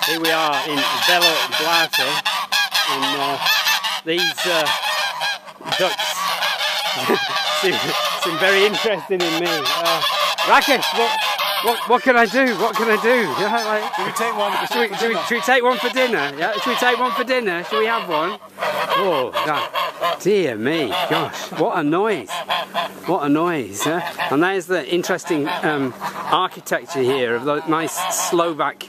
Here we are in Belo Blato, and these ducks seem very interested in me. Rakesh, what can I do? What can I do? Yeah, like, should we take one? Should we take one for dinner? Yeah, should we take one for dinner? Should we have one? Oh, God. Dear me, gosh, what a noise! What a noise! And there's the interesting architecture here of the nice Slovak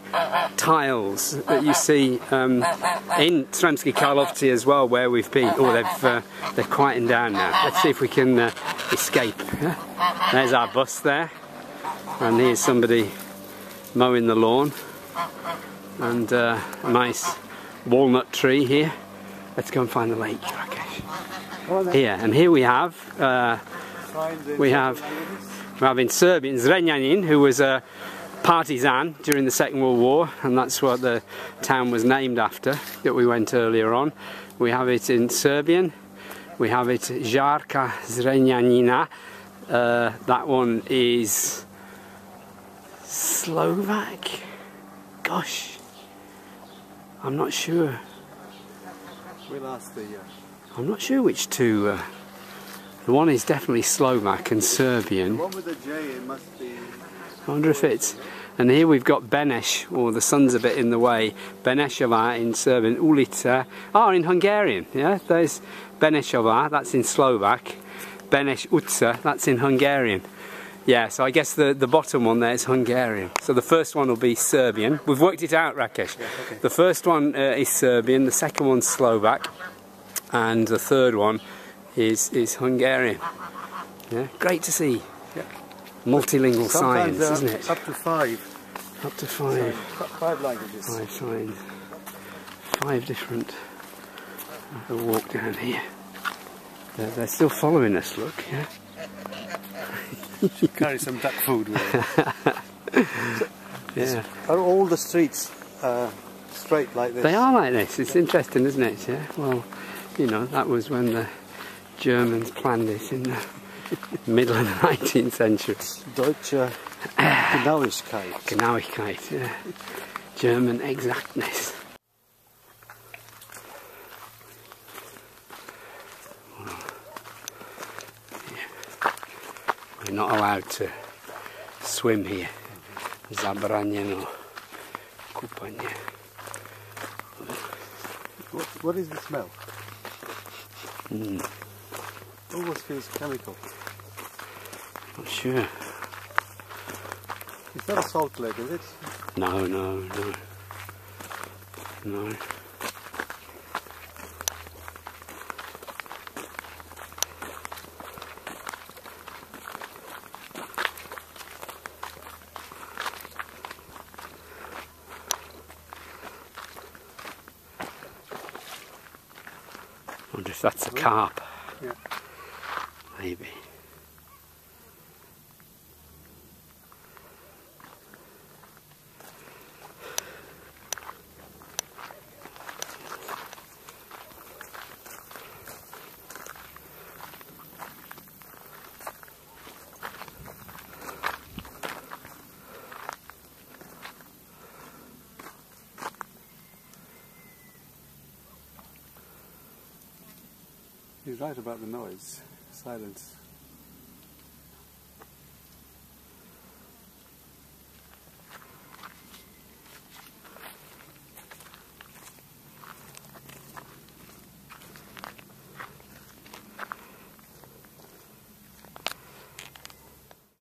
tiles that you see in Sremské Karlovci as well, where we've been. Oh, they've quietened down now. Let's see if we can escape. There's our bus there, and here's somebody mowing the lawn, and a nice walnut tree here. Let's go and find the lake, Rakesh. Here, and here we have in Serbian Zrenjanin, who was a partisan during the Second World War, and that's what the town was named after that we went earlier on. We have it in Serbian. We have it Žarka Zrenjanina. That one is Slovak. Gosh, I'm not sure. We'll ask the. I'm not sure which two. The one is definitely Slovak and Serbian. The one with the J, it must be. I wonder if it's. And here we've got Beneš, or the sun's a bit in the way. Benešova in Serbian, Ulica. Oh, in Hungarian. Yeah, there's Benešova. That's in Slovak. Beneš Uca. That's in Hungarian. Yeah, so I guess the bottom one there is Hungarian. So the first one will be Serbian. We've worked it out, Rakesh. Yeah, okay. The first one is Serbian, the second one's Slovak, and the third one is Hungarian. Yeah, great to see. Yeah. Multilingual science, isn't it? Up to 5. Up to 5. 5 languages. 5 signs. 5 different. I'll walk down here. They're still following us, look. Yeah. Carry some duck food with it. Yeah. Are all the streets straight like this? They are like this. It's interesting, isn't it? Yeah. Well, you know, that was when the Germans planned it in the middle of the 19th century. Deutsche Genauigkeit. Genauigkeit, yeah. German exactness. We're not allowed to swim here. Zabranjeno kupanje. What is the smell? Mm. Almost feels chemical. Not sure. It's not a salt lake, is it? No. I wonder if that's a carp. Yeah. Maybe. He's right about the noise. Silence.